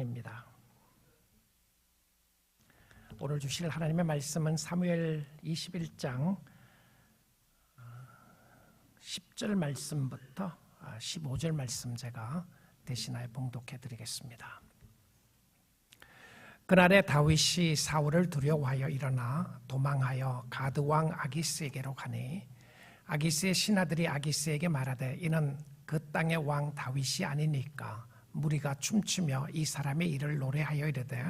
시간입니다. 오늘 주실 하나님의 말씀은 사무엘 21장 10절 말씀부터 15절 말씀 제가 대신하여 봉독해 드리겠습니다. 그날에 다윗이 사울을 두려워하여 일어나 도망하여 가드 왕 아기스에게로 가니 아기스의 신하들이 아기스에게 말하되 이는 그 땅의 왕 다윗이 아니니까 무리가 춤추며 이 사람의 일을 노래하여 이르되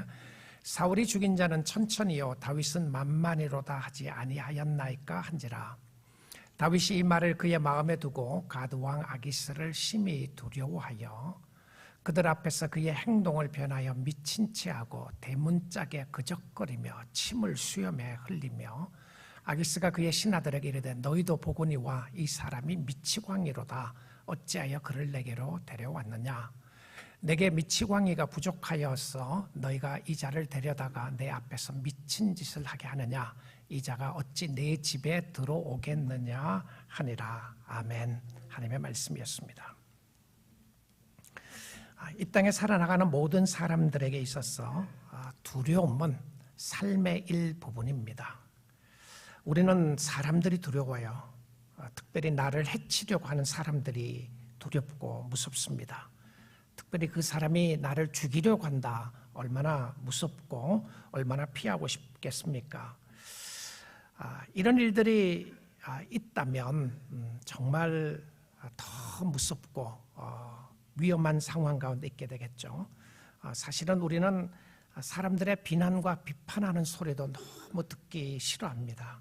사울이 죽인 자는 천천히요 다윗은 만만히로다 하지 아니하였나이까 한지라. 다윗이 이 말을 그의 마음에 두고 가드 왕 아기스를 심히 두려워하여 그들 앞에서 그의 행동을 변하여 미친 체하고 대문짝에 그적거리며 침을 수염에 흘리며 아기스가 그의 신하들에게 이르되 너희도 보거니와 이 사람이 미치광이로다. 어찌하여 그를 내게로 데려왔느냐. 내게 미치광이가 부족하여서 너희가 이 자를 데려다가 내 앞에서 미친 짓을 하게 하느냐. 이 자가 어찌 내 집에 들어오겠느냐 하니라. 아멘. 하나님의 말씀이었습니다. 이 땅에 살아나가는 모든 사람들에게 있어서 두려움은 삶의 일부분입니다. 우리는 사람들이 두려워요. 특별히 나를 해치려고 하는 사람들이 두렵고 무섭습니다. 특별히 그 사람이 나를 죽이려고 한다. 얼마나 무섭고 얼마나 피하고 싶겠습니까? 이런 일들이 있다면 정말 더 무섭고 위험한 상황 가운데 있게 되겠죠. 사실은 우리는 사람들의 비난과 비판하는 소리도 너무 듣기 싫어합니다.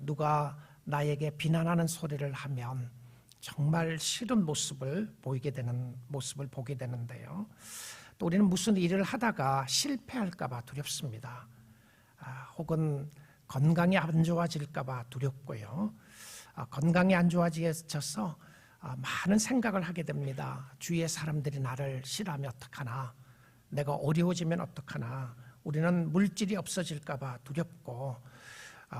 누가 나에게 비난하는 소리를 하면 정말 싫은 모습을 보게 되는데요. 또 우리는 무슨 일을 하다가 실패할까 봐 두렵습니다. 혹은 건강이 안 좋아질까 봐 두렵고요. 건강이 안 좋아져서 많은 생각을 하게 됩니다. 주위의 사람들이 나를 싫어하면 어떡하나, 내가 어려워지면 어떡하나, 우리는 물질이 없어질까 봐 두렵고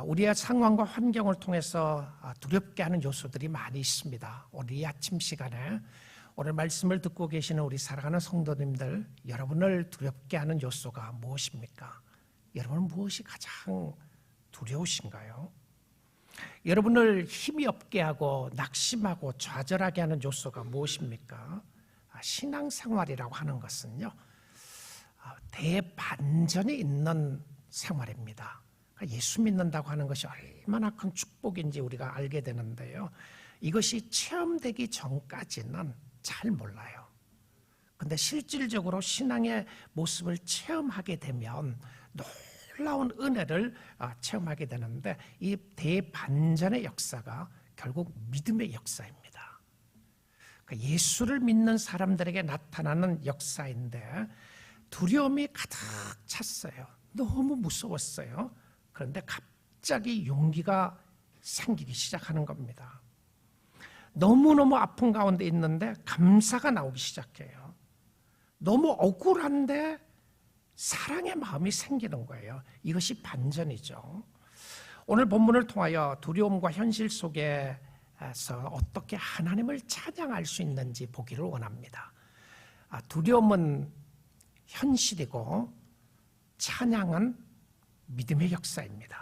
우리의 상황과 환경을 통해서 두렵게 하는 요소들이 많이 있습니다. 오늘 이 아침 시간에 오늘 말씀을 듣고 계시는 우리 사랑하는 성도님들, 여러분을 두렵게 하는 요소가 무엇입니까? 여러분은 무엇이 가장 두려우신가요? 여러분을 힘이 없게 하고 낙심하고 좌절하게 하는 요소가 무엇입니까? 신앙생활이라고 하는 것은요, 대반전이 있는 생활입니다. 예수 믿는다고 하는 것이 얼마나 큰 축복인지 우리가 알게 되는데요. 이것이 체험되기 전까지는 잘 몰라요. 근데 실질적으로 신앙의 모습을 체험하게 되면 놀라운 은혜를 체험하게 되는데 이 대반전의 역사가 결국 믿음의 역사입니다. 예수를 믿는 사람들에게 나타나는 역사인데 두려움이 가득 찼어요. 너무 무서웠어요. 그런데 갑자기 용기가 생기기 시작하는 겁니다. 너무너무 아픈 가운데 있는데 감사가 나오기 시작해요. 너무 억울한데 사랑의 마음이 생기는 거예요. 이것이 반전이죠. 오늘 본문을 통하여 두려움과 현실 속에서 어떻게 하나님을 찬양할 수 있는지 보기를 원합니다. 두려움은 현실이고 찬양은 믿음의 역사입니다.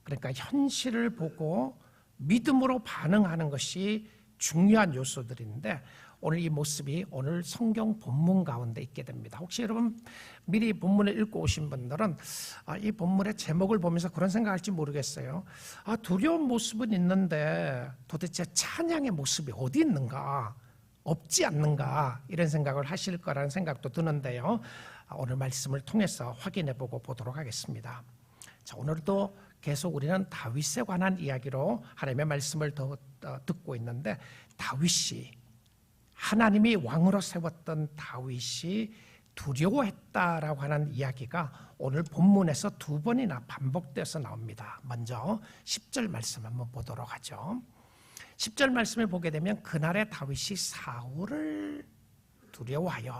그러니까 현실을 보고 믿음으로 반응하는 것이 중요한 요소들인데 오늘 이 모습이 오늘 성경 본문 가운데 있게 됩니다. 혹시 여러분 미리 본문을 읽고 오신 분들은 이 본문의 제목을 보면서 그런 생각할지 모르겠어요. 두려운 모습은 있는데 도대체 찬양의 모습이 어디 있는가? 없지 않는가? 이런 생각을 하실 거라는 생각도 드는데요. 오늘 말씀을 통해서 확인해보고 보도록 하겠습니다. 자, 오늘도 계속 우리는 다윗에 관한 이야기로 하나님의 말씀을 더 듣고 있는데 다윗이 하나님이 왕으로 세웠던 다윗이 두려워했다라고 하는 이야기가 오늘 본문에서 두 번이나 반복돼서 나옵니다. 먼저 10절 말씀 한번 보도록 하죠. 10절 말씀을 보게 되면 그날에 다윗이 사울을 두려워하여,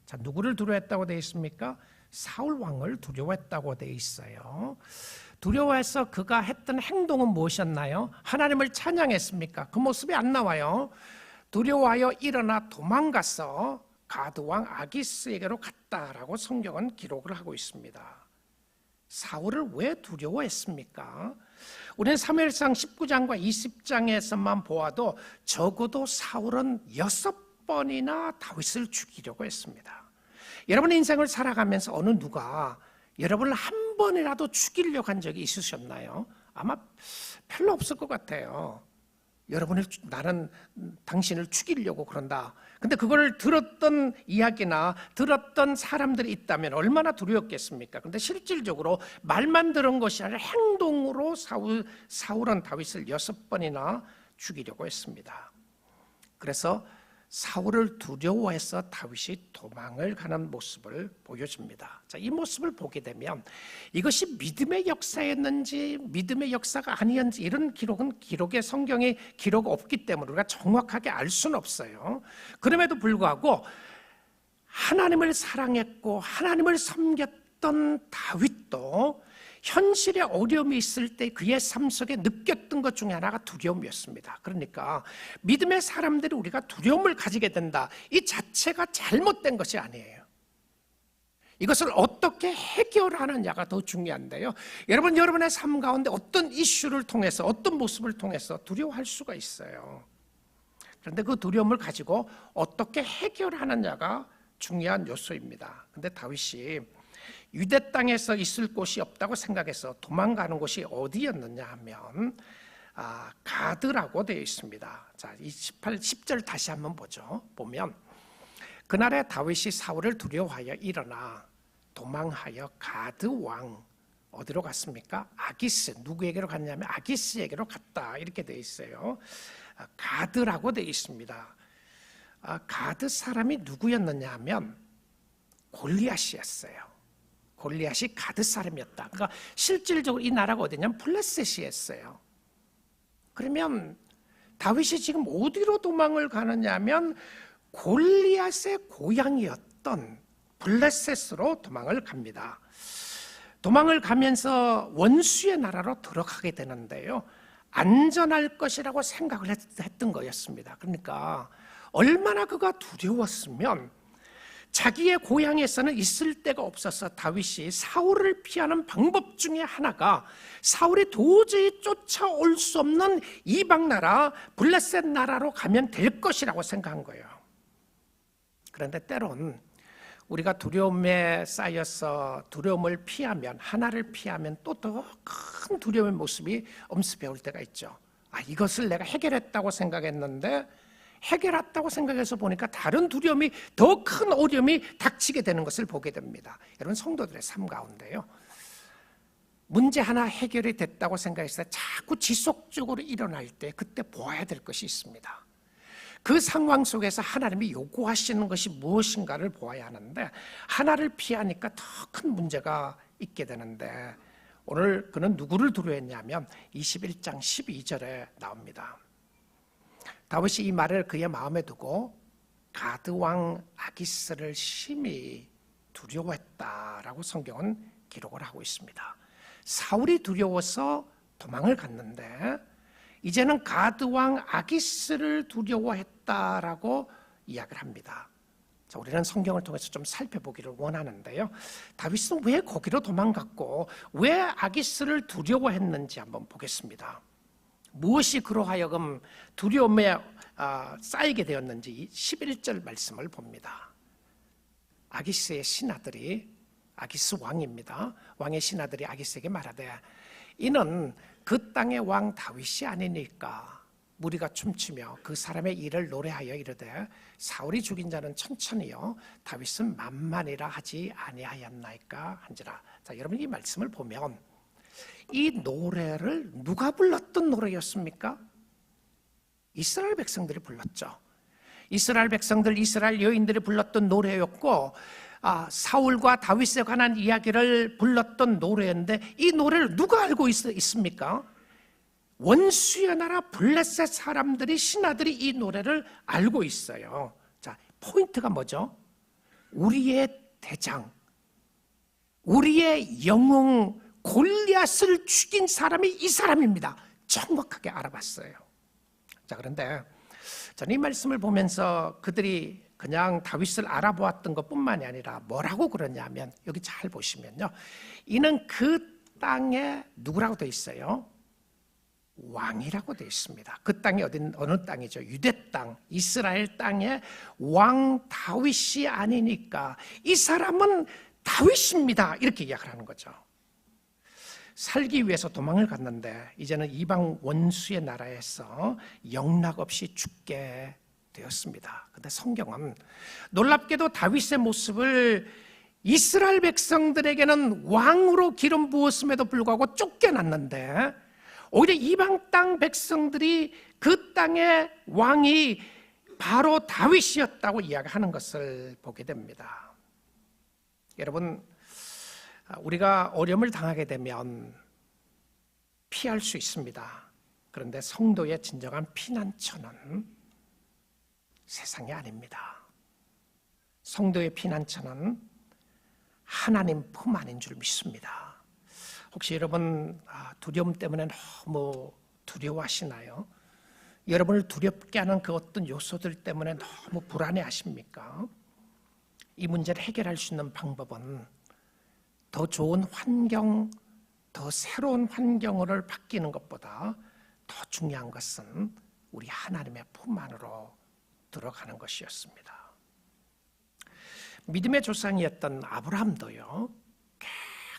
자, 누구를 두려워했다고 되어 있습니까? 사울 왕을 두려워했다고 되어 있어요. 두려워해서 그가 했던 행동은 무엇이었나요? 하나님을 찬양했습니까? 그 모습이 안 나와요. 두려워하여 일어나 도망가서 가드 왕 아기스에게로 갔다라고 성경은 기록을 하고 있습니다. 사울을 왜 두려워했습니까? 우리는 사무엘상 19장과 20장에서만 보아도 적어도 사울은 6번이나 다윗을 죽이려고 했습니다. 여러분의 인생을 살아가면서 어느 누가 여러분을 한 번이라도 죽이려고 한 적이 있으셨나요? 아마 별로 없을 것 같아요. 나는 당신을 죽이려고 그런다. 근데 그걸 들었던 이야기나 들었던 사람들이 있다면 얼마나 두려웠겠습니까? 근데 실질적으로 말만 들은 것이 아니라 행동으로 사울은 다윗을 6번이나 죽이려고 했습니다. 그래서 사울을 두려워해서 다윗이 도망을 가는 모습을 보여줍니다. 자, 이 모습을 보게 되면 이것이 믿음의 역사였는지 믿음의 역사가 아니었는지 이런 기록의 성경에 기록 없기 때문에 우리가 정확하게 알 수는 없어요. 그럼에도 불구하고 하나님을 사랑했고 하나님을 섬겼던 다윗도 현실의 어려움이 있을 때 그의 삶 속에 느꼈던 것 중에 하나가 두려움이었습니다. 그러니까 믿음의 사람들이 우리가 두려움을 가지게 된다, 이 자체가 잘못된 것이 아니에요. 이것을 어떻게 해결하느냐가 더 중요한데요. 여러분의 삶 가운데 어떤 이슈를 통해서 어떤 모습을 통해서 두려워할 수가 있어요. 그런데 그 두려움을 가지고 어떻게 해결하느냐가 중요한 요소입니다. 그런데 다윗이 유대 땅에서 있을 곳이 없다고 생각해서 도망가는 곳이 어디였느냐 하면 가드라고 되어 있습니다. 자, 10절 다시 한번 보면 그날에 다윗이 사울을 두려워하여 일어나 도망하여 가드 왕 어디로 갔습니까? 아기스. 누구에게로 갔냐면 아기스에게로 갔다 이렇게 되어 있어요. 가드라고 되어 있습니다. 가드 사람이 누구였느냐 하면 골리앗이었어요. 골리앗이 가드 사람이었다. 그러니까 실질적으로 이 나라가 어디냐면 블레셋이었어요. 그러면 다윗이 지금 어디로 도망을 가느냐 하면 골리앗의 고향이었던 블레셋으로 도망을 갑니다. 도망을 가면서 원수의 나라로 들어가게 되는데요, 안전할 것이라고 생각을 했던 거였습니다. 그러니까 얼마나 그가 두려웠으면 자기의 고향에서는 있을 데가 없어서 다윗이 사울을 피하는 방법 중에 하나가 사울이 도저히 쫓아올 수 없는 이방 나라 블레셋 나라로 가면 될 것이라고 생각한 거예요. 그런데 때론 우리가 두려움에 쌓여서 두려움을 피하면, 하나를 피하면 또 더 큰 두려움의 모습이 엄습해 올 때가 있죠. 이것을 내가 해결했다고 생각했는데 해결했다고 생각해서 보니까 다른 두려움이, 더 큰 어려움이 닥치게 되는 것을 보게 됩니다. 여러분, 성도들의 삶 가운데요, 문제 하나 해결이 됐다고 생각해서 자꾸 지속적으로 일어날 때 그때 보아야 될 것이 있습니다. 그 상황 속에서 하나님이 요구하시는 것이 무엇인가를 보아야 하는데 하나를 피하니까 더 큰 문제가 있게 되는데, 오늘 그는 누구를 두려워했냐면 21장 12절에 나옵니다. 다윗이 이 말을 그의 마음에 두고 가드 왕 아기스를 심히 두려워했다라고 성경은 기록을 하고 있습니다. 사울이 두려워서 도망을 갔는데 이제는 가드 왕 아기스를 두려워했다라고 이야기를 합니다. 자, 우리는 성경을 통해서 좀 살펴보기를 원하는데요, 다윗은 왜 거기로 도망갔고 왜 아기스를 두려워했는지 한번 보겠습니다. 무엇이 그로 하여금 두려움에 쌓이게 되었는지 11절 말씀을 봅니다. 아기스의 신하들이, 아기스 왕입니다. 왕의 신하들이 아기스에게 말하되 이는 그 땅의 왕 다윗이 아니니까 무리가 춤추며 그 사람의 일을 노래하여 이르되 사울이 죽인 자는 천천히요 다윗은 만만이라 하지 아니하였나이까 한지라. 자, 여러분, 이 말씀을 보면 이 노래를 누가 불렀던 노래였습니까? 이스라엘 백성들이 불렀죠. 이스라엘 백성들, 이스라엘 여인들이 불렀던 노래였고, 사울과 다윗에 관한 이야기를 불렀던 노래인데 이 노래를 누가 알고 있습니까? 원수의 나라 블레셋 사람들이, 신하들이 이 노래를 알고 있어요. 자, 포인트가 뭐죠? 우리의 대장, 우리의 영웅 골리앗을 죽인 사람이 이 사람입니다. 정확하게 알아봤어요. 자, 그런데 저는 이 말씀을 보면서 그들이 그냥 다윗을 알아보았던 것뿐만이 아니라 뭐라고 그러냐면 여기 잘 보시면요. 이는 그 땅에 누구라고 되어 있어요? 왕이라고 되어 있습니다. 그 땅이 어느 땅이죠? 유대 땅, 이스라엘 땅의 왕 다윗이 아니니까 이 사람은 다윗입니다. 이렇게 이야기를 하는 거죠. 살기 위해서 도망을 갔는데 이제는 이방 원수의 나라에서 영락없이 죽게 되었습니다. 그런데 성경은 놀랍게도 다윗의 모습을 이스라엘 백성들에게는 왕으로 기름 부었음에도 불구하고 쫓겨났는데 오히려 이방 땅 백성들이 그 땅의 왕이 바로 다윗이었다고 이야기하는 것을 보게 됩니다. 여러분, 우리가 어려움을 당하게 되면 피할 수 있습니다. 그런데 성도의 진정한 피난처는 세상이 아닙니다. 성도의 피난처는 하나님 품 안인 줄 믿습니다. 혹시 여러분 두려움 때문에 너무 두려워하시나요? 여러분을 두렵게 하는 그 어떤 요소들 때문에 너무 불안해하십니까? 이 문제를 해결할 수 있는 방법은 더 좋은 환경, 더 새로운 환경을 바뀌는 것보다 더 중요한 것은 우리 하나님의 품 안으로 들어가는 것이었습니다. 믿음의 조상이었던 아브라함도요,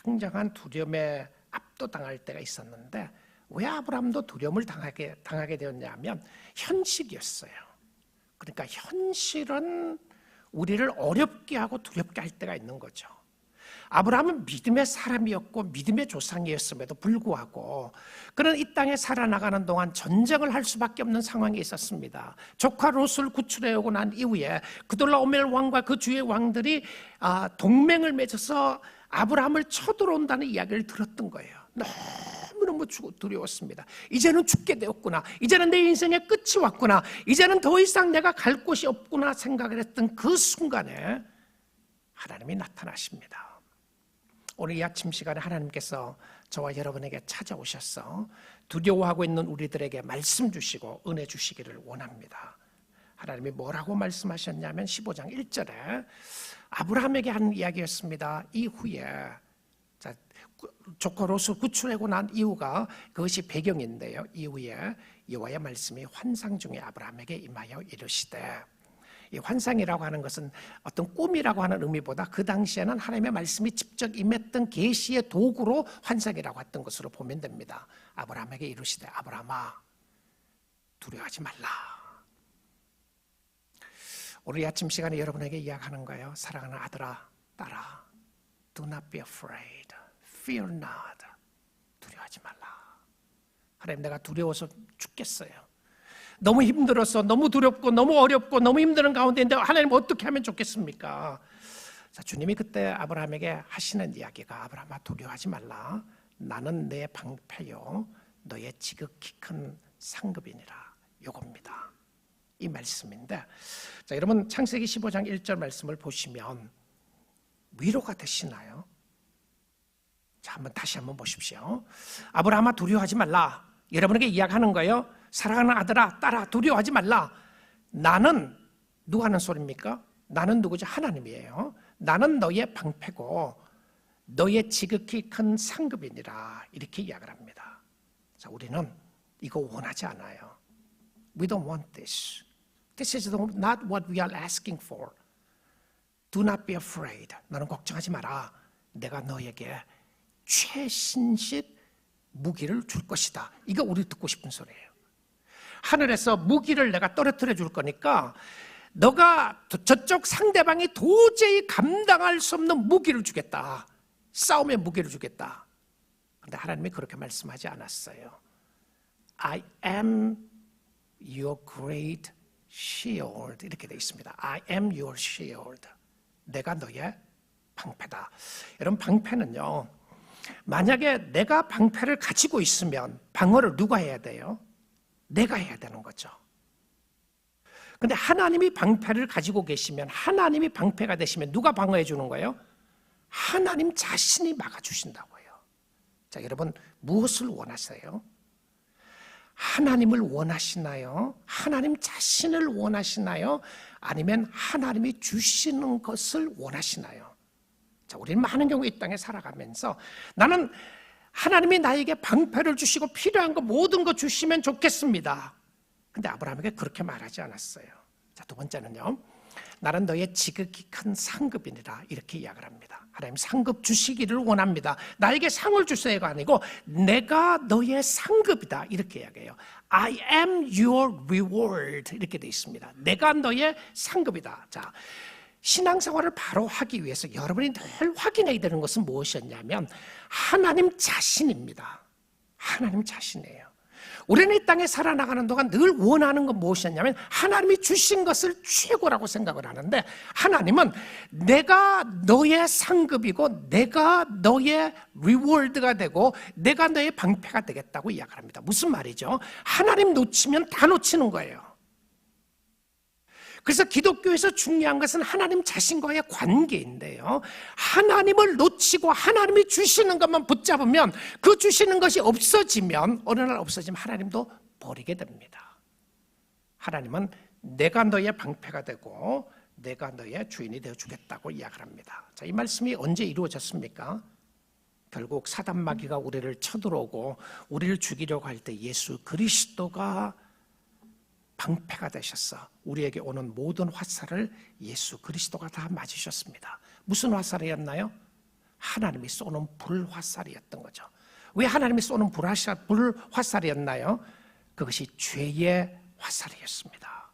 굉장한 두려움에 압도당할 때가 있었는데 왜 아브라함도 두려움을 당하게 되었냐면 현실이었어요. 그러니까 현실은 우리를 어렵게 하고 두렵게 할 때가 있는 거죠. 아브라함은 믿음의 사람이었고 믿음의 조상이었음에도 불구하고 그는 이 땅에 살아나가는 동안 전쟁을 할 수밖에 없는 상황이 있었습니다. 조카 롯을 구출해오고 난 이후에 그돌라오멜 왕과 그 주의 왕들이 동맹을 맺어서 아브라함을 쳐들어온다는 이야기를 들었던 거예요. 너무너무 두려웠습니다. 이제는 죽게 되었구나. 이제는 내 인생의 끝이 왔구나. 이제는 더 이상 내가 갈 곳이 없구나 생각을 했던 그 순간에 하나님이 나타나십니다. 오늘 이 아침 시간에 하나님께서 저와 여러분에게 찾아오셔서 두려워하고 있는 우리들에게 말씀 주시고 은혜 주시기를 원합니다. 하나님이 뭐라고 말씀하셨냐면 15장 1절에 아브라함에게 한 이야기였습니다. 이후에 조카 롯을 구출하고 난 이유가 그것이 배경인데요. 이후에 여호와의 말씀이 환상 중에 아브라함에게 임하여 이르시되, 이 환상이라고 하는 것은 어떤 꿈이라고 하는 의미보다 그 당시에는 하나님의 말씀이 직접 임했던 계시의 도구로 환상이라고 했던 것으로 보면 됩니다. 아브라함에게 이르시되 아브라함아 두려워하지 말라. 오늘 이 아침 시간에 여러분에게 이야기하는 거예요. 사랑하는 아들아 딸아, do not be afraid, fear not. 두려워하지 말라. 하나님, 내가 두려워서 죽겠어요. 너무 힘들어서, 너무 두렵고 너무 어렵고 너무 힘든 가운데인데 하나님 어떻게 하면 좋겠습니까? 자, 주님이 그때 아브라함에게 하시는 이야기가 아브라함아 두려워하지 말라. 나는 내 방패요 너의 지극히 큰 상급이니라. 요겁니다. 이 말씀인데, 자, 여러분 창세기 15장 1절 말씀을 보시면 위로가 되시나요? 자, 다시 한번 보십시오. 아브라함아 두려워하지 말라. 여러분에게 이야기하는 거예요. 사랑하는 아들아 딸아 두려워하지 말라. 나는 누가 하는 소리입니까? 나는 누구죠? 하나님이에요. 나는 너의 방패고 너의 지극히 큰 상급이니라. 이렇게 이야기를 합니다. 자, 우리는 이거 원하지 않아요. We don't want this. This is not what we are asking for. Do not be afraid. 너는 걱정하지 마라. 내가 너에게 최신식 무기를 줄 것이다. 이거 우리 듣고 싶은 소리예요. 하늘에서 무기를 내가 떨어뜨려 줄 거니까 너가 저쪽 상대방이 도저히 감당할 수 없는 무기를 주겠다. 싸움의 무기를 주겠다. 그런데 하나님이 그렇게 말씀하지 않았어요. I am your great shield. 이렇게 되어 있습니다. I am your shield. 내가 너의 방패다. 여러분, 방패는요, 만약에 내가 방패를 가지고 있으면 방어를 누가 해야 돼요? 내가 해야 되는 거죠. 근데 하나님이 방패를 가지고 계시면, 하나님이 방패가 되시면 누가 방어해 주는 거예요? 하나님 자신이 막아주신다고요. 자, 여러분 무엇을 원하세요? 하나님을 원하시나요? 하나님 자신을 원하시나요? 아니면 하나님이 주시는 것을 원하시나요? 자, 우리는 많은 경우 이 땅에 살아가면서 나는 하나님이 나에게 방패를 주시고 필요한 거 모든 거 주시면 좋겠습니다. 근데 아브라함에게 그렇게 말하지 않았어요. 자, 두 번째는요, 나는 너의 지극히 큰 상급이니라 이렇게 이야기를 합니다. 하나님 상급 주시기를 원합니다. 나에게 상을 주세요가 아니고 내가 너의 상급이다 이렇게 이야기해요. I am your reward 이렇게 되어 있습니다. 내가 너의 상급이다. 자, 신앙생활을 바로 하기 위해서 여러분이 늘 확인해야 되는 것은 무엇이었냐면 하나님 자신입니다. 하나님 자신이에요. 우리는 이 땅에 살아나가는 동안 늘 원하는 건 무엇이었냐면 하나님이 주신 것을 최고라고 생각을 하는데 하나님은 내가 너의 상급이고 내가 너의 리워드가 되고 내가 너의 방패가 되겠다고 이야기를 합니다. 무슨 말이죠? 하나님 놓치면 다 놓치는 거예요. 그래서 기독교에서 중요한 것은 하나님 자신과의 관계인데요, 하나님을 놓치고 하나님이 주시는 것만 붙잡으면 그 주시는 것이 없어지면 어느 날 없어지면 하나님도 버리게 됩니다. 하나님은 내가 너의 방패가 되고 내가 너의 주인이 되어주겠다고 이야기를 합니다. 자, 이 말씀이 언제 이루어졌습니까? 결국 사단 마귀가 우리를 쳐들어오고 우리를 죽이려고 할 때 예수 그리스도가 방패가 되셔서 우리에게 오는 모든 화살을 예수 그리스도가 다 맞으셨습니다. 무슨 화살이었나요? 하나님이 쏘는 불화살이었던 거죠. 왜 하나님이 쏘는 불화살이었나요? 그것이 죄의 화살이었습니다.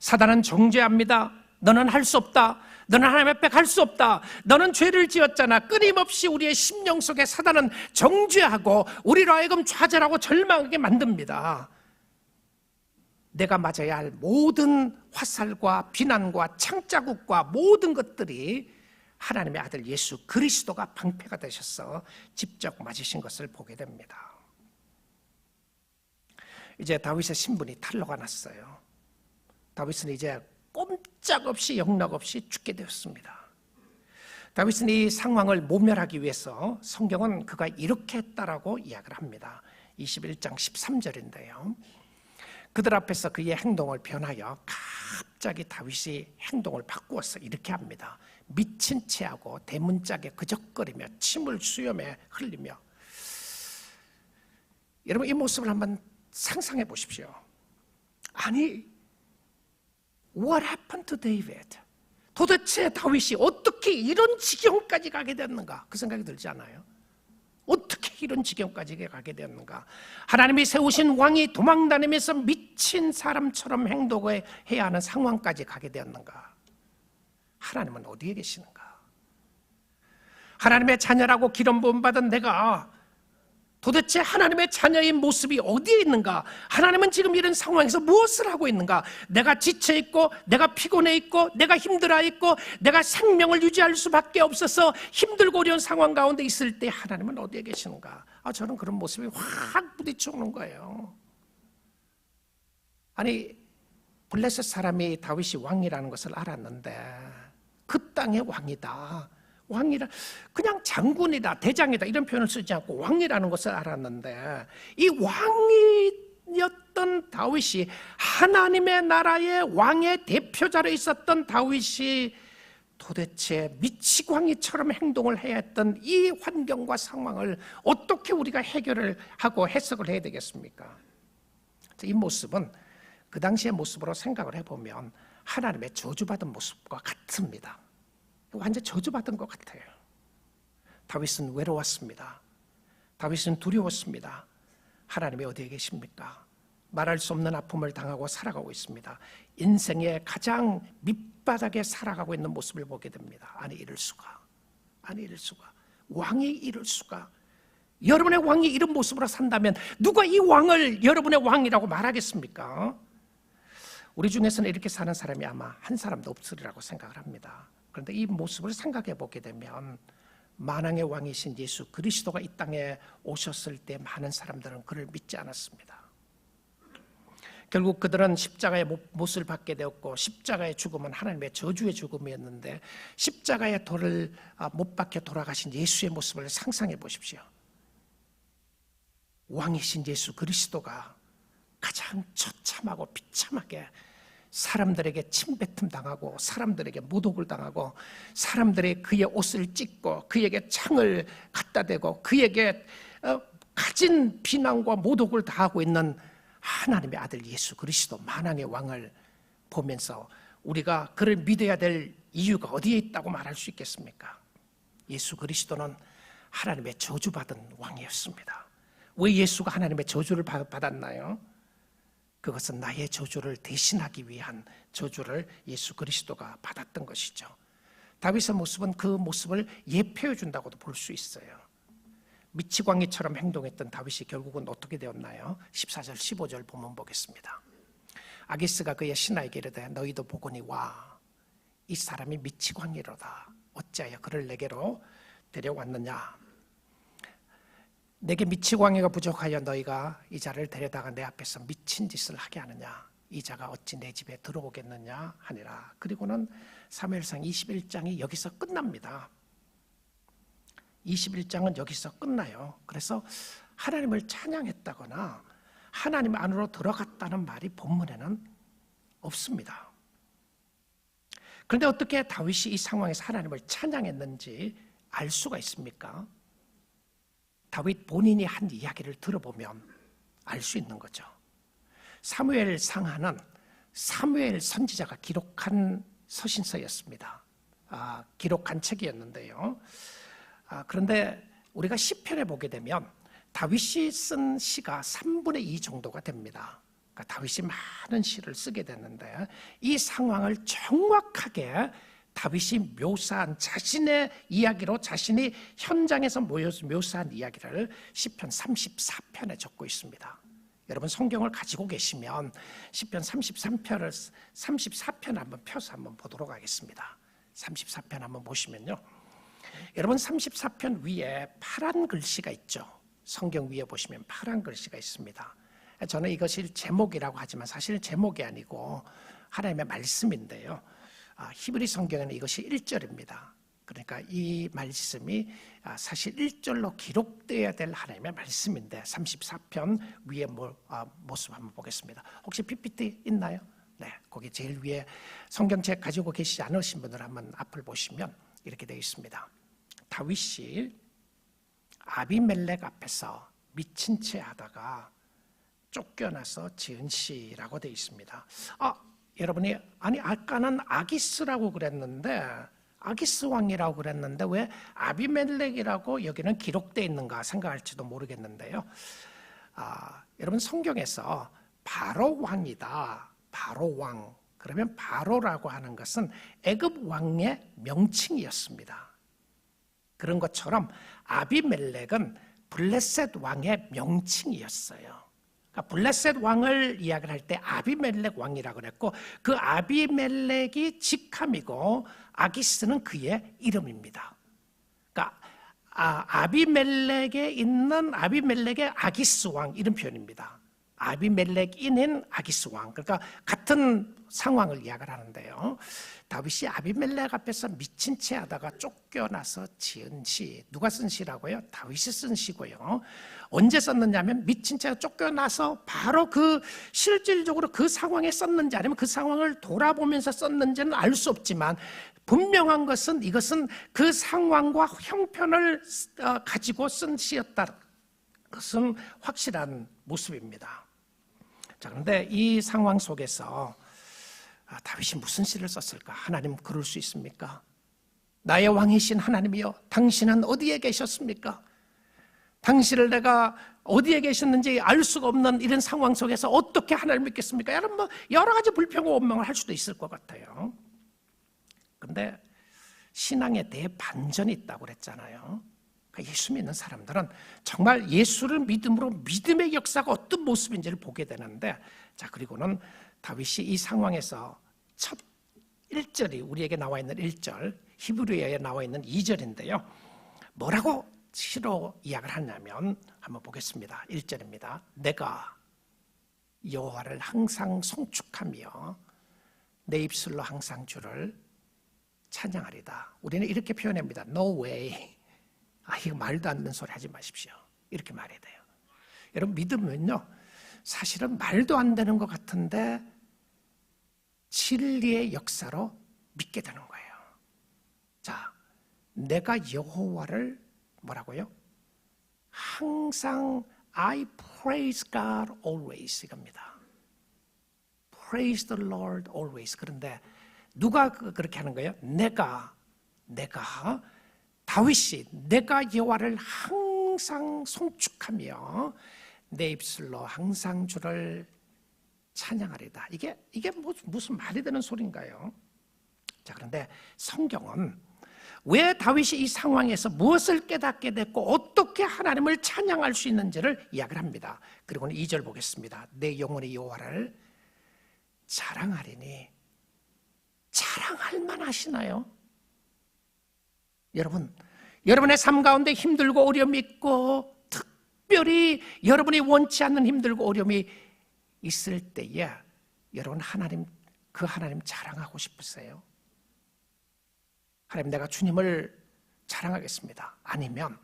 사단은 정죄합니다. 너는 할 수 없다. 너는 하나님 앞에 갈 수 없다. 너는 죄를 지었잖아. 끊임없이 우리의 심령 속에 사단은 정죄하고 우리로 하여금 좌절하고 절망하게 만듭니다. 내가 맞아야 할 모든 화살과 비난과 창자국과 모든 것들이 하나님의 아들 예수 그리스도가 방패가 되셔서 직접 맞으신 것을 보게 됩니다. 이제 다윗의 신분이 탄로가 났어요. 다윗은 이제 꼼짝없이 영락없이 죽게 되었습니다. 다윗은 이 상황을 모멸하기 위해서 성경은 그가 이렇게 했다라고 이야기를 합니다. 21장 13절인데요. 그들 앞에서 그의 행동을 변하여 갑자기 다윗이 행동을 바꾸어서 이렇게 합니다. 미친 채하고 대문짝에 그적거리며 침을 수염에 흘리며. 여러분 이 모습을 한번 상상해 보십시오. 아니 What happened to David? 도대체 다윗이 어떻게 이런 지경까지 가게 됐는가? 그 생각이 들지 않아요? 어떻게 이런 지경까지 가게 되었는가? 하나님이 세우신 왕이 도망다니면서 미친 사람처럼 행동을 해야 하는 상황까지 가게 되었는가? 하나님은 어디에 계시는가? 하나님의 자녀라고 기름 부음 받은 내가 도대체 하나님의 자녀의 모습이 어디에 있는가? 하나님은 지금 이런 상황에서 무엇을 하고 있는가? 내가 지쳐 있고 내가 피곤해 있고 내가 힘들어 있고 내가 생명을 유지할 수밖에 없어서 힘들고 어려운 상황 가운데 있을 때 하나님은 어디에 계시는가? 저는 그런 모습이 확 부딪혀오는 거예요. 아니 블레셋 사람이 다윗이 왕이라는 것을 알았는데 그 땅의 왕이다, 왕이라 그냥 장군이다, 대장이다 이런 표현을 쓰지 않고 왕이라는 것을 알았는데 이 왕이었던 다윗이 하나님의 나라의 왕의 대표자로 있었던 다윗이 도대체 미치광이처럼 행동을 해야 했던 이 환경과 상황을 어떻게 우리가 해결을 하고 해석을 해야 되겠습니까? 이 모습은 그 당시의 모습으로 생각을 해보면 하나님의 저주받은 모습과 같습니다. 완전 저주받은 것 같아요. 다윗은 외로웠습니다. 다윗은 두려웠습니다. 하나님이 어디에 계십니까? 말할 수 없는 아픔을 당하고 살아가고 있습니다. 인생의 가장 밑바닥에 살아가고 있는 모습을 보게 됩니다. 아니 이럴 수가, 아니 이럴 수가, 왕이 이럴 수가. 여러분의 왕이 이런 모습으로 산다면 누가 이 왕을 여러분의 왕이라고 말하겠습니까? 우리 중에서는 이렇게 사는 사람이 아마 한 사람도 없으리라고 생각을 합니다. 그런데 이 모습을 생각해 보게 되면 만왕의 왕이신 예수 그리스도가 이 땅에 오셨을 때 많은 사람들은 그를 믿지 않았습니다. 결국 그들은 십자가의 못을 받게 되었고 십자가의 죽음은 하나님의 저주의 죽음이었는데 십자가의 돌을 못 박혀 돌아가신 예수의 모습을 상상해 보십시오. 왕이신 예수 그리스도가 가장 처참하고 비참하게 사람들에게 침뱉음 당하고 사람들에게 모독을 당하고 사람들이 그의 옷을 찢고 그에게 창을 갖다 대고 그에게 가진 비난과 모독을 당하고 있는 하나님의 아들 예수 그리스도 만왕의 왕을 보면서 우리가 그를 믿어야 될 이유가 어디에 있다고 말할 수 있겠습니까? 예수 그리스도는 하나님의 저주받은 왕이었습니다. 왜 예수가 하나님의 저주를 받았나요? 그것은 나의 저주를 대신하기 위한 저주를 예수 그리스도가 받았던 것이죠. 다윗의 모습은 그 모습을 예표해 준다고도 볼 수 있어요. 미치광이처럼 행동했던 다윗이 결국은 어떻게 되었나요? 14절 15절 보면 보겠습니다. 아기스가 그의 신하에게 이르되 너희도 보거니 와 이 사람이 미치광이로다. 어찌하여 그를 내게로 데려왔느냐? 내게 미치광이가 부족하여 너희가 이 자를 데려다가 내 앞에서 미친 짓을 하게 하느냐? 이 자가 어찌 내 집에 들어오겠느냐 하니라. 그리고는 사무엘상 21장이 여기서 끝납니다. 21장은 여기서 끝나요. 그래서 하나님을 찬양했다거나 하나님 안으로 들어갔다는 말이 본문에는 없습니다. 그런데 어떻게 다윗이 이 상황에서 하나님을 찬양했는지 알 수가 있습니까? 다윗 본인이 한 이야기를 들어보면 알 수 있는 거죠. 사무엘 상하는 사무엘 선지자가 기록한 서신서였습니다. 기록한 책이었는데요. 그런데 우리가 시편에 보게 되면 다윗이 쓴 시가 3분의 2 정도가 됩니다. 그러니까 다윗이 많은 시를 쓰게 됐는데 이 상황을 정확하게 다윗이 묘사한 자신의 이야기로 자신이 현장에서 묘사한 이야기를 시편 34편에 적고 있습니다. 여러분 성경을 가지고 계시면 시편 34편을 한번 펴서 한번 보도록 하겠습니다. 34편 한번 보시면요. 여러분 34편 위에 파란 글씨가 있죠. 성경 위에 보시면 파란 글씨가 있습니다. 저는 이것이 제목이라고 하지만 사실은 제목이 아니고 하나님의 말씀인데요. 히브리 성경에는 이것이 1절입니다. 그러니까 이 말씀이 사실 1절로 기록되어야 될 하나님의 말씀인데 34편 위에 모습 한번 보겠습니다. 혹시 PPT 있나요? 네, 거기 제일 위에 성경책 가지고 계시지 않으신 분들 한번 앞을 보시면 이렇게 되어 있습니다. 다윗이 아비멜렉 앞에서 미친 채 하다가 쫓겨나서 지은 시라고 되어 있습니다. 여러분이 아까는 아기스라고 그랬는데 아기스 왕이라고 그랬는데 왜 아비멜렉이라고 여기는 기록되어 있는가 생각할지도 모르겠는데요. 여러분 성경에서 바로 왕이다. 바로 왕. 그러면 바로라고 하는 것은 애굽 왕의 명칭이었습니다. 그런 것처럼 아비멜렉은 블레셋 왕의 명칭이었어요. 그러니까 블레셋 왕을 이야기를 할 때 아비멜렉 왕이라고 그랬고 그 아비멜렉이 직함이고 아기스는 그의 이름입니다. 그러니까 아비멜렉에 있는 아비멜렉의 아기스 왕 이런 표현입니다. 아비멜렉인인 아기스 왕. 그러니까 같은 상황을 이야기를 하는데요. 다윗이 아비멜렉 앞에서 미친 채 하다가 쫓겨나서 지은 시. 누가 쓴 시라고요? 다윗이 쓴 시고요. 언제 썼느냐면 미친 채 쫓겨나서 바로 실질적으로 그 상황에 썼는지 아니면 그 상황을 돌아보면서 썼는지는 알 수 없지만 분명한 것은 이것은 그 상황과 형편을 가지고 쓴 시였다. 그것은 확실한 모습입니다. 자, 그런데 이 상황 속에서 다윗이 무슨 시를 썼을까? 하나님 그럴 수 있습니까? 나의 왕이신 하나님이여, 당신은 어디에 계셨습니까? 당신을 내가 어디에 계셨는지 알 수가 없는 이런 상황 속에서 어떻게 하나님을 믿겠습니까? 여러분 여러 가지 불평과 원망을 할 수도 있을 것 같아요. 그런데 신앙에 대해 반전이 있다고 그랬잖아요. 그러니까 예수 믿는 사람들은 정말 예수를 믿음으로 믿음의 역사가 어떤 모습인지를 보게 되는데, 자, 그리고는 다윗이 이 상황에서 첫 1절이 우리에게 나와 있는 1절, 히브리어에 나와 있는 2절인데요. 뭐라고 시로 이야기를 하냐면 한번 보겠습니다. 1절입니다. 내가 여호와를 항상 송축하며 내 입술로 항상 주를 찬양하리다. 우리는 이렇게 표현합니다. No way. 이거 말도 안 되는 소리 하지 마십시오. 이렇게 말해야 돼요. 여러분 믿으면요, 사실은 말도 안 되는 것 같은데 진리의 역사로 믿게 되는 거예요. 자, 내가 여호와를 뭐라고요? 항상 I praise God always 이겁니다. Praise the Lord always. 그런데 누가 그렇게 하는 거예요? 내가 다윗이 내가 여호와를 항상 송축하며 내 입술로 항상 주를 찬양하리다. 이게 무슨 말이 되는 소리인가요? 자, 그런데 성경은 왜 다윗이 이 상황에서 무엇을 깨닫게 됐고 어떻게 하나님을 찬양할 수 있는지를 이야기를 합니다. 그리고는 2절 보겠습니다. 내 영혼이 여호와를 자랑하리니. 자랑할 만하시나요? 여러분의 삶 가운데 힘들고 어려움이 있고 특별히 여러분이 원치 않는 힘들고 어려움이 있을 때에 여러분 그 하나님 자랑하고 싶으세요? 하나님, 내가 주님을 자랑하겠습니다. 아니면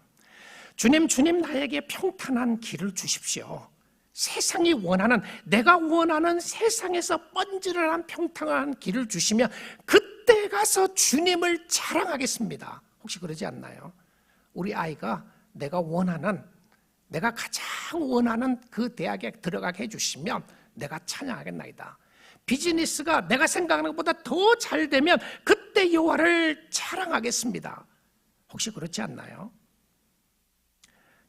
주님 나에게 평탄한 길을 주십시오. 세상이 원하는, 내가 원하는 세상에서 번지르르한 평탄한 길을 주시면 그때 가서 주님을 자랑하겠습니다. 혹시 그러지 않나요? 우리 아이가 내가 가장 원하는 그 대학에 들어가게 해주시면 내가 찬양하겠나이다. 비즈니스가 내가 생각하는 것보다 더 잘 되면 그때 여호와를 자랑하겠습니다. 혹시 그렇지 않나요?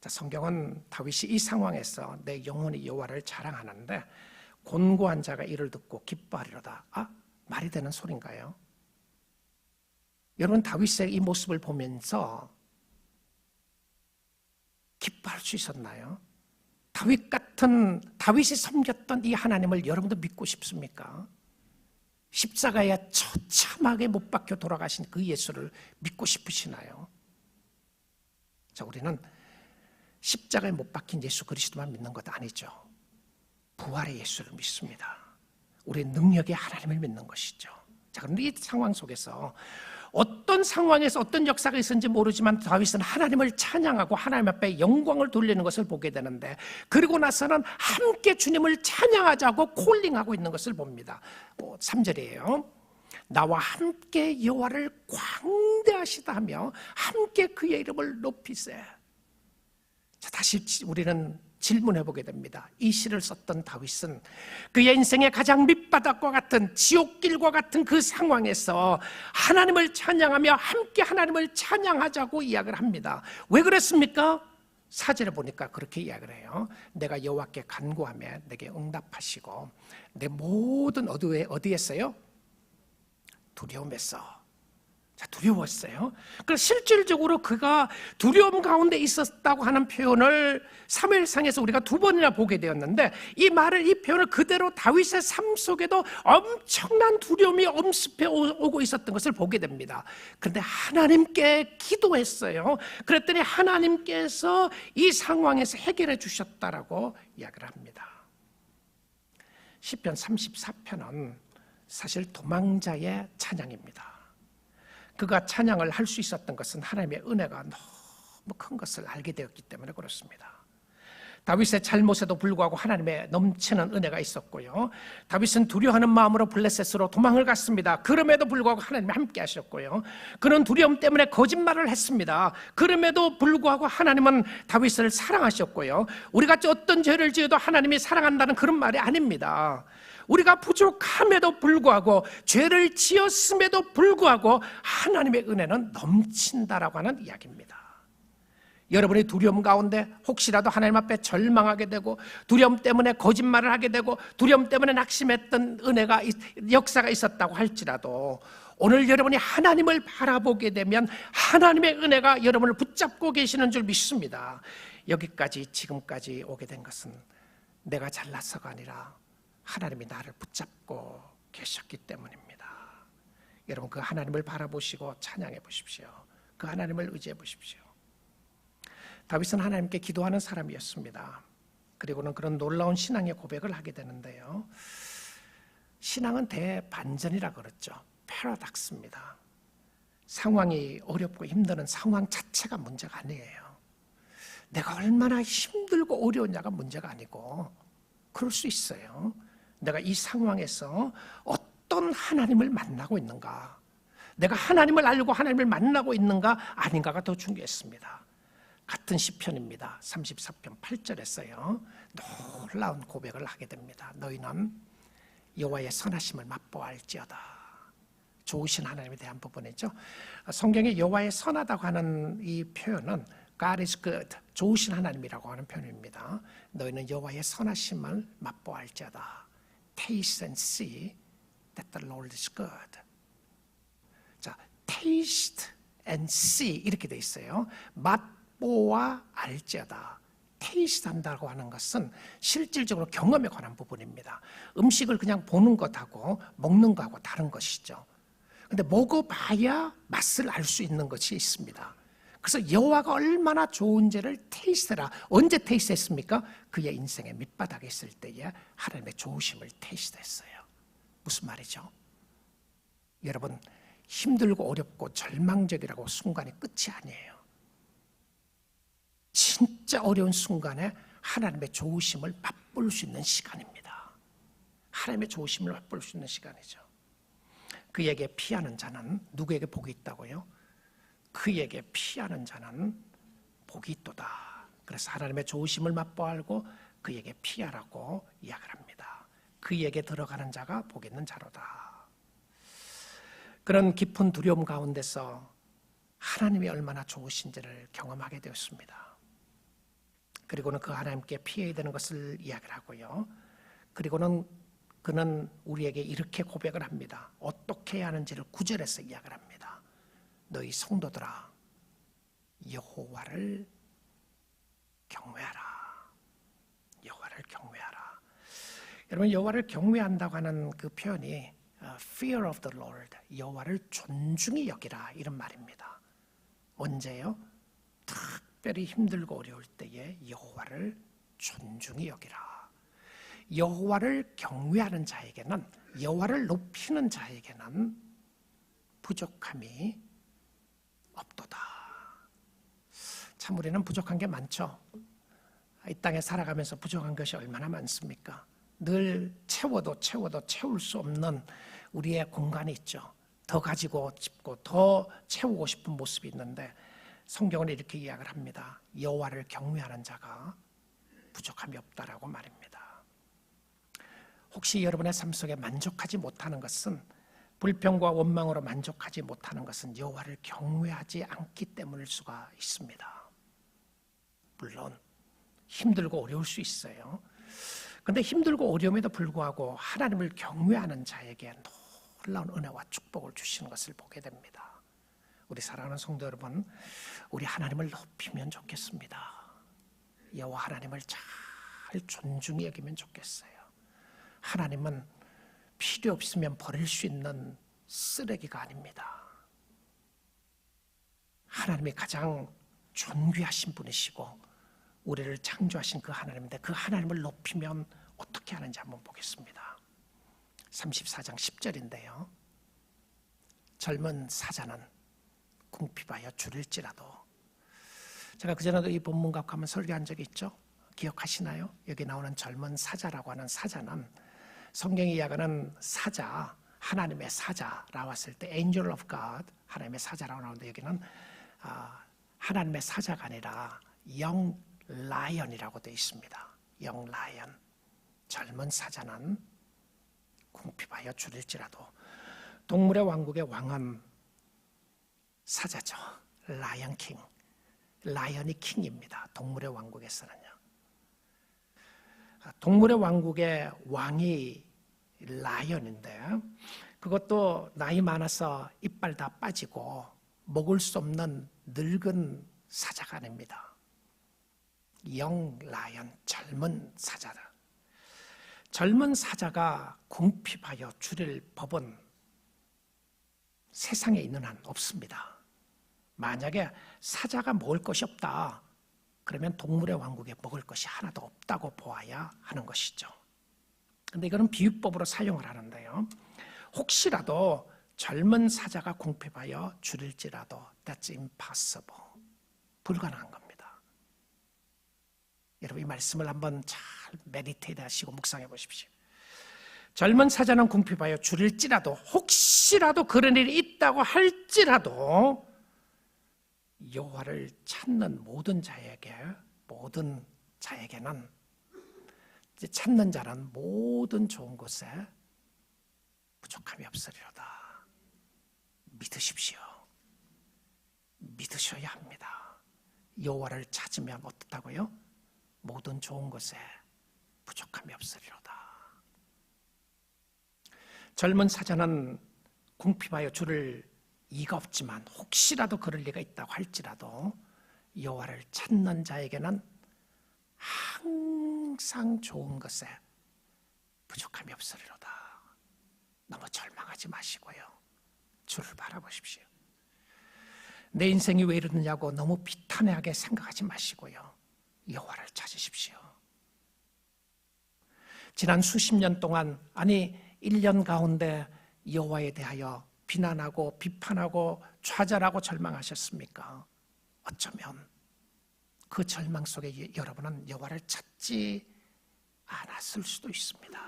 자, 성경은 다윗이 이 상황에서 내 영혼이 여호와를 자랑하는데 곤고한 자가 이를 듣고 기뻐하리로다. 말이 되는 소린가요? 여러분, 다윗의 이 모습을 보면서 기뻐할 수 있었나요? 다윗이 섬겼던 이 하나님을 여러분도 믿고 싶습니까? 십자가에 처참하게 못 박혀 돌아가신 그 예수를 믿고 싶으시나요? 자, 우리는 십자가에 못 박힌 예수 그리스도만 믿는 것 아니죠. 부활의 예수를 믿습니다. 우리의 능력의 하나님을 믿는 것이죠. 자, 그런데 이 상황 속에서 어떤 상황에서 어떤 역사가 있었는지 모르지만 다윗은 하나님을 찬양하고 하나님 앞에 영광을 돌리는 것을 보게 되는데, 그리고 나서는 함께 주님을 찬양하자고 콜링하고 있는 것을 봅니다. 3절이에요. 나와 함께 여호와를 광대하시다 하며 함께 그의 이름을 높이세. 자, 다시 우리는 질문해 보게 됩니다. 이 시를 썼던 다윗은 그의 인생의 가장 밑바닥과 같은 지옥길과 같은 그 상황에서 하나님을 찬양하며 함께 하나님을 찬양하자고 이야기를 합니다. 왜 그랬습니까? 4절에 보니까 그렇게 이야기를 해요. 내가 여호와께 간구하며 내게 응답하시고 내 모든 어디에서요? 두려움에서. 자, 두려웠어요. 그래서 실질적으로 그가 두려움 가운데 있었다고 하는 표현을 사무엘상에서 우리가 2번이나 보게 되었는데, 이 표현을 그대로 다윗의 삶 속에도 엄청난 두려움이 엄습해 오고 있었던 것을 보게 됩니다. 그런데 하나님께 기도했어요. 그랬더니 하나님께서 이 상황에서 해결해 주셨다라고 이야기를 합니다. 시편 34편은 사실 도망자의 찬양입니다. 그가 찬양을 할 수 있었던 것은 하나님의 은혜가 너무 큰 것을 알게 되었기 때문에 그렇습니다. 다윗의 잘못에도 불구하고 하나님의 넘치는 은혜가 있었고요. 다윗은 두려워하는 마음으로 블레셋으로 도망을 갔습니다. 그럼에도 불구하고 하나님이 함께 하셨고요. 그는 두려움 때문에 거짓말을 했습니다. 그럼에도 불구하고 하나님은 다윗을 사랑하셨고요. 우리가 어떤 죄를 지어도 하나님이 사랑한다는 그런 말이 아닙니다. 우리가 부족함에도 불구하고, 죄를 지었음에도 불구하고 하나님의 은혜는 넘친다라고 하는 이야기입니다. 여러분이 두려움 가운데 혹시라도 하나님 앞에 절망하게 되고, 두려움 때문에 거짓말을 하게 되고, 두려움 때문에 낙심했던 역사가 있었다고 할지라도, 오늘 여러분이 하나님을 바라보게 되면 하나님의 은혜가 여러분을 붙잡고 계시는 줄 믿습니다. 지금까지 오게 된 것은 내가 잘나서가 아니라 하나님이 나를 붙잡고 계셨기 때문입니다. 여러분, 그 하나님을 바라보시고 찬양해 보십시오. 그 하나님을 의지해 보십시오. 다윗은 하나님께 기도하는 사람이었습니다. 그리고는 그런 놀라운 신앙의 고백을 하게 되는데요. 신앙은 대반전이라 그랬죠. 패러닥스입니다. 상황이 어렵고 힘든 상황 자체가 문제가 아니에요. 내가 얼마나 힘들고 어려웠냐가 문제가 아니고, 그럴 수 있어요. 내가 이 상황에서 어떤 하나님을 만나고 있는가, 내가 하나님을 알고 하나님을 만나고 있는가 아닌가가 더 중요했습니다. 같은 시편입니다. 34편 8절에서요. 놀라운 고백을 하게 됩니다. 너희는 여호와의 선하심을 맛보아할지어다. 좋으신 하나님에 대한 부분이죠. 성경에 여호와의 선하다고 하는 이 표현은 God is good, 좋으신 하나님이라고 하는 표현입니다. 너희는 여호와의 선하심을 맛보아할지어다. Taste and see that the Lord is good. 자, taste and see 이렇게 돼 있어요. 맛보아 알지어다. 테이스트 한다고 하는 것은 실질적으로 경험에 관한 부분입니다. 음식을 그냥 보는 것하고 먹는 것하고 다른 것이죠. 근데 먹어봐야 맛을 알 수 있는 것이 있습니다. 그래서 여호와가 얼마나 좋은지를 테이스트라. 언제 테이스트했습니까? 그의 인생의 밑바닥에 있을 때에 하나님의 좋으심을 테이스트했어요. 무슨 말이죠? 여러분, 힘들고 어렵고 절망적이라고 순간이 끝이 아니에요. 진짜 어려운 순간에 하나님의 좋으심을 맛볼 수 있는 시간입니다. 하나님의 좋으심을 맛볼 수 있는 시간이죠. 그에게 피하는 자는 누구에게 복이 있다고요? 그에게 피하는 자는 복이 있도다. 그래서 하나님의 좋으심을 맛보아 알고 그에게 피하라고 이야기를 합니다. 그에게 들어가는 자가 복 있는 자로다. 그런 깊은 두려움 가운데서 하나님이 얼마나 좋으신지를 경험하게 되었습니다. 그리고는 그 하나님께 피해야 되는 것을 이야기를 하고요. 그리고는 그는 우리에게 이렇게 고백을 합니다. 어떻게 해야 하는지를 9절에서 이야기를 합니다. 너희 성도들아, 여호와를 경외하라. 여호와를 경외하라. 여러분, 여호와를 경외한다고 하는 그 표현이 fear of the Lord, 여호와를 존중히 여기라, 이런 말입니다. 언제요? 특별히 힘들고 어려울 때에 여호와를 존중히 여기라. 여호와를 경외하는 자에게는, 여호와를 높이는 자에게는 부족함이 없도다. 참 우리는 부족한 게 많죠. 이 땅에 살아가면서 부족한 것이 얼마나 많습니까? 늘 채워도 채울 수 없는 우리의 공간이 있죠. 더 가지고 싶고 더 채우고 싶은 모습이 있는데 성경은 이렇게 이야기를 합니다. 여호와를 경외하는 자가 부족함이 없다라고 말입니다. 혹시 여러분의 삶 속에 만족하지 못하는 것은, 불평과 원망으로 만족하지 못하는 것은 여호와를 경외하지 않기 때문일 수가 있습니다. 물론 힘들고 어려울 수 있어요. 그런데 힘들고 어려움에도 불구하고 하나님을 경외하는 자에게 놀라운 은혜와 축복을 주시는 것을 보게 됩니다. 우리 사랑하는 성도 여러분, 우리 하나님을 높이면 좋겠습니다. 여호와 하나님을 잘 존중히 여기면 좋겠어요. 하나님은 필요 없으면 버릴 수 있는 쓰레기가 아닙니다. 하나님이 가장 존귀하신 분이시고 우리를 창조하신 그 하나님인데, 그 하나님을 높이면 어떻게 하는지 한번 보겠습니다. 34장 10절인데요. 젊은 사자는 궁핍하여 줄일지라도. 제가 그전에도 이 본문 갖고 한번 설교한 적이 있죠. 기억하시나요? 여기 나오는 젊은 사자라고 하는 사자는, 성경이 이야기하는 사자, 하나님의 사자 나왔을 때 Angel of God, 하나님의 사자라고 나오는데 여기는 하나님의 사자가 아니라 Young Lion이라고 되어 있습니다. Young Lion, 젊은 사자는 궁핍하여 줄일지라도. 동물의 왕국의 왕은 사자죠. 라이언 킹, 라이언이 킹입니다. 동물의 왕국에서는요. 동물의 왕국의 왕이 라이언인데, 그것도 나이 많아서 이빨 다 빠지고 먹을 수 없는 늙은 사자가 아닙니다. 영 라이언, 젊은 사자다. 젊은 사자가 궁핍하여 줄일 법은 세상에 있는 한 없습니다. 만약에 사자가 먹을 것이 없다, 그러면 동물의 왕국에 먹을 것이 하나도 없다고 보아야 하는 것이죠. 그런데 이거는 비유법으로 사용을 하는데요. 혹시라도 젊은 사자가 궁핍하여 줄일지라도 that's impossible. 불가능한 겁니다. 여러분 이 말씀을 한번 잘 메디테이트 하시고 묵상해 보십시오. 젊은 사자는 궁핍하여 줄일지라도 혹시라도 그런 일이 있다고 할지라도 여호와를 찾는 모든 자에게는 찾는 자는 모든 좋은 것에 부족함이 없으리로다. 믿으십시오. 믿으셔야 합니다. 여호와를 찾으면 어떻다고요? 모든 좋은 것에 부족함이 없으리로다. 젊은 사자는 궁핍하여 줄을 이가 없지만 혹시라도 그럴 리가 있다고 할지라도 여호와를 찾는 자에게는 항상 좋은 것에 부족함이 없으리로다. 너무 절망하지 마시고요. 주를 바라보십시오. 내 인생이 왜 이러느냐고 너무 비탄하게 생각하지 마시고요. 여호와를 찾으십시오. 지난 수십 년 동안, 아니 1년 가운데 여호와에 대하여 비난하고 비판하고 좌절하고 절망하셨습니까? 어쩌면 그 절망 속에 여러분은 여호와를 찾지 않았을 수도 있습니다.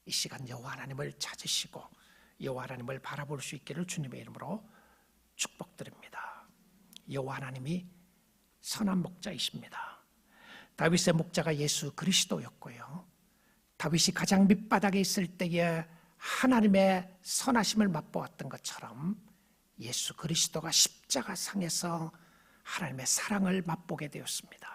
이 시간 여호와 하나님을 찾으시고 여호와 하나님을 바라볼 수 있기를 주님의 이름으로 축복드립니다. 여호와 하나님이 선한 목자이십니다. 다윗의 목자가 예수 그리스도였고요. 다윗이 가장 밑바닥에 있을 때에 하나님의 선하심을 맛보았던 것처럼 예수 그리스도가 십자가상에서 하나님의 사랑을 맛보게 되었습니다.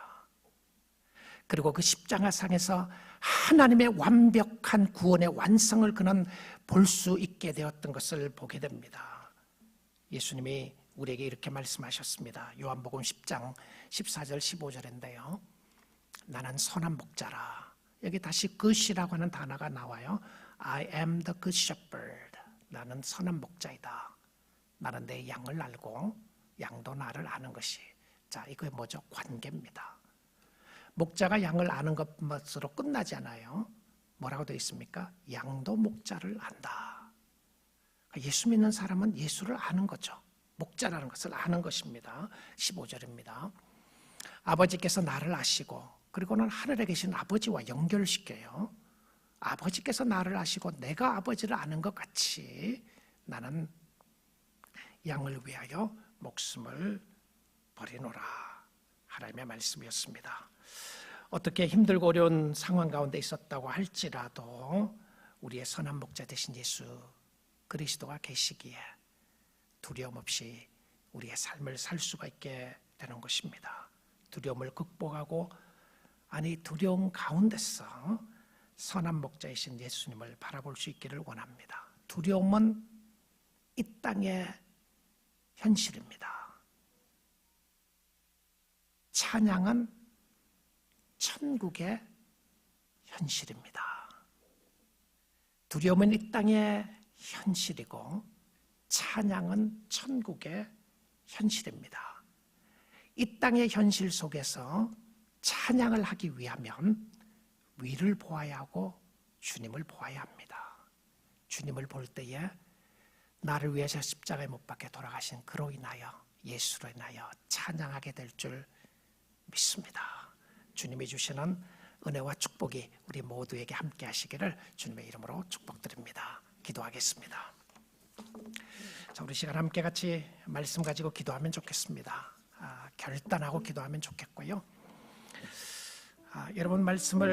그리고 그 십자가상에서 하나님의 완벽한 구원의 완성을 그는 볼 수 있게 되었던 것을 보게 됩니다. 예수님이 우리에게 이렇게 말씀하셨습니다. 요한복음 10장 14절 15절인데요. 나는 선한 목자라. 여기 다시 그시라고 하는 단어가 나와요. I am the good shepherd. 나는 선한 목자이다. 나는 내 양을 알고 양도 나를 아는 것이. 자, 이거 뭐죠? 관계입니다. 목자가 양을 아는 것으로 끝나지 않아요. 뭐라고 되어 있습니까? 양도 목자를 안다. 예수 믿는 사람은 예수를 아는 거죠. 목자라는 것을 아는 것입니다. 15절입니다. 아버지께서 나를 아시고 그리고는 하늘에 계신 아버지와 연결시켜요. 아버지께서 나를 아시고 내가 아버지를 아는 것 같이 나는 양을 위하여 목숨을 버리노라. 하나님의 말씀이었습니다. 어떻게 힘들고 어려운 상황 가운데 있었다고 할지라도 우리의 선한 목자 되신 예수 그리스도가 계시기에 두려움 없이 우리의 삶을 살 수가 있게 되는 것입니다. 두려움을 극복하고 두려움 가운데서 선한 목자이신 예수님을 바라볼 수 있기를 원합니다. 두려움은 이 땅의 현실입니다. 찬양은 천국의 현실입니다. 두려움은 이 땅의 현실이고 찬양은 천국의 현실입니다. 이 땅의 현실 속에서 찬양을 하기 위하면 위를 보아야 하고 주님을 보아야 합니다. 주님을 볼 때에 나를 위해서 십자가에 못 박혀 돌아가신 그로 인하여 예수로 인하여 찬양하게 될 줄 믿습니다. 주님이 주시는 은혜와 축복이 우리 모두에게 함께 하시기를 주님의 이름으로 축복드립니다. 기도하겠습니다. 자, 우리 시간 함께 같이 말씀 가지고 기도하면 좋겠습니다. 결단하고 기도하면 좋겠고요. 여러분 말씀을